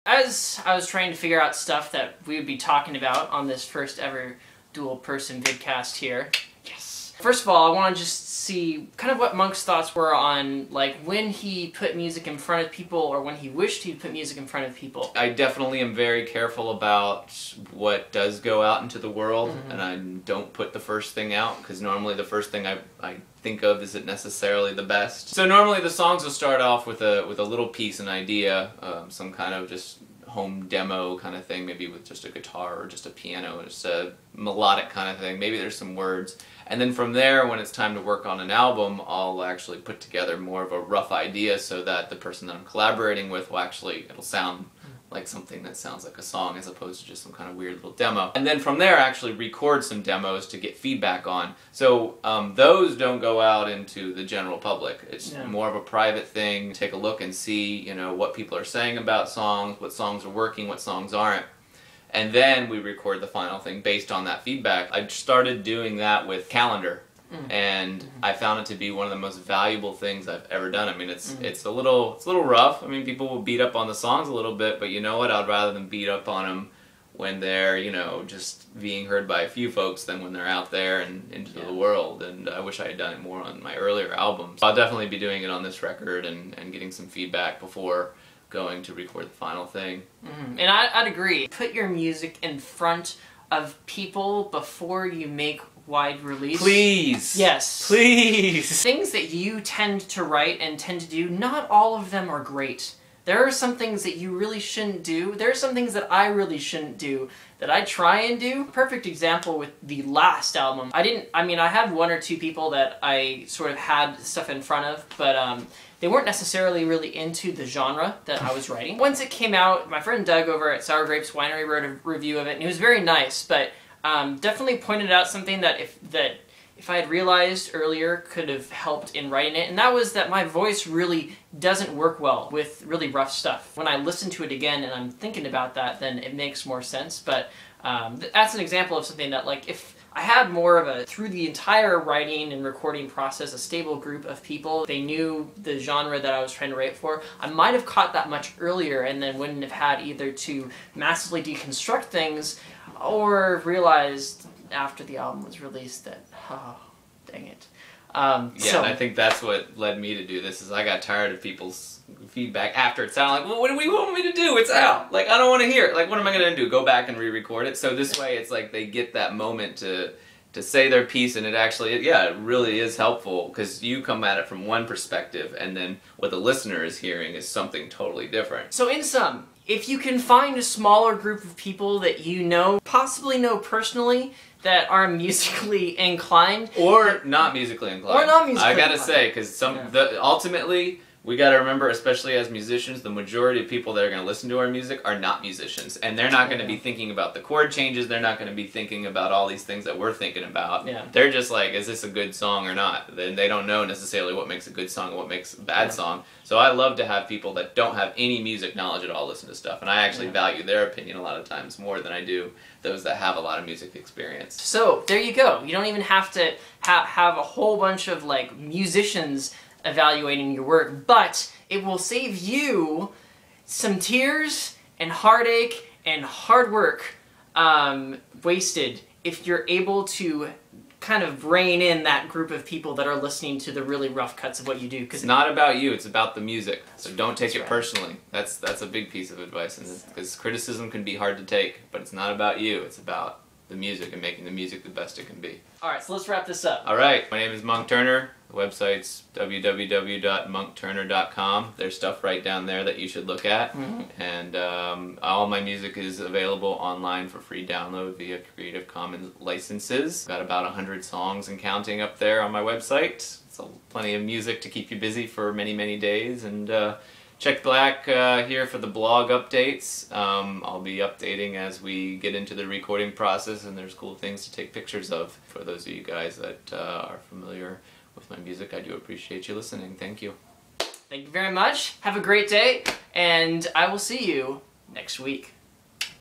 As I was trying to figure out stuff that we would be talking about on this first ever dual person vidcast here, first of all, I want to just see kind of what Monk's thoughts were on like when he put music in front of people or when he wished he'd put music in front of people. I definitely am very careful about what does go out into the world, and I don't put the first thing out because normally the first thing I think of isn't necessarily the best. So normally the songs will start off with a little piece, an idea, some kind of just home demo kind of thing, maybe with just a guitar or just a piano, just a melodic kind of thing. Maybe there's some words. And then from there, when it's time to work on an album, I'll actually put together more of a rough idea so that the person that I'm collaborating with will actually, it'll sound like something that sounds like a song as opposed to just some kind of weird little demo. And then from there, I actually record some demos to get feedback on. So those don't go out into the general public. It's more of a private thing. Take a look and see, you know, what people are saying about songs, what songs are working, what songs aren't. And then we record the final thing based on that feedback. I started doing that with Calendar, and I found it to be one of the most valuable things I've ever done. I mean, it's a little rough. I mean, people will beat up on the songs a little bit, but you know what? I'd rather them beat up on them when they're, you know, just being heard by a few folks than when they're out there and into the world. And I wish I had done it more on my earlier albums. I'll definitely be doing it on this record and getting some feedback before going to record the final thing. And I'd agree. Put your music in front of people before you make wide release. Please! Yes. Please! Things that you tend to write and tend to do, not all of them are great. There are some things that you really shouldn't do. There are some things that I really shouldn't do that I try and do. Perfect example with the last album. I had one or two people that I sort of had stuff in front of, but they weren't necessarily really into the genre that I was writing. Once it came out, my friend Doug over at Sour Grapes Winery wrote a review of it, and he was very nice, but definitely pointed out something that if I had realized earlier could have helped in writing it, and that was that my voice really doesn't work well with really rough stuff. When I listen to it again and I'm thinking about that, then it makes more sense, but that's an example of something that, like, if I had more of a, through the entire writing and recording process, a stable group of people, they knew the genre that I was trying to write for, I might have caught that much earlier and then wouldn't have had either to massively deconstruct things or realized after the album was released that, oh, dang it. And I think that's what led me to do this, is I got tired of people's feedback after it's out. Like, well, what do we want me to do? It's out. Like, I don't want to hear it. Like, what am I going to do? Go back and re-record it? So this way, it's like they get that moment to say their piece, and it actually, it really is helpful, because you come at it from one perspective, and then what the listener is hearing is something totally different. So in sum, if you can find a smaller group of people that you know, possibly know personally, that are musically inclined. Or not musically inclined. Or not musically I gotta inclined. say, because ultimately, we gotta remember, especially as musicians, the majority of people that are gonna listen to our music are not musicians. And they're not gonna be thinking about the chord changes, they're not gonna be thinking about all these things that we're thinking about. They're just like, is this a good song or not? Then they don't know necessarily what makes a good song and what makes a bad song. So I love to have people that don't have any music knowledge at all listen to stuff, and I actually value their opinion a lot of times more than I do those that have a lot of music experience. So there you go. You don't even have to have a whole bunch of like musicians evaluating your work, but it will save you some tears and heartache and hard work wasted if you're able to kind of rein in that group of people that are listening to the really rough cuts of what you do. It's not about you, it's about the music. So don't take it personally. That's a big piece of advice, because criticism can be hard to take, but it's not about you, it's about the music and making the music the best it can be. Alright, so let's wrap this up. Alright, my name is Monk Turner. The website's www.monkturner.com. There's stuff right down there that you should look at. And all my music is available online for free download via Creative Commons licenses. Got about 100 songs and counting up there on my website. So plenty of music to keep you busy for many, many days. And check back here for the blog updates. I'll be updating as we get into the recording process, and there's cool things to take pictures of. For those of you guys that are familiar with my music, I do appreciate you listening. Thank you. Thank you very much. Have a great day, and I will see you next week.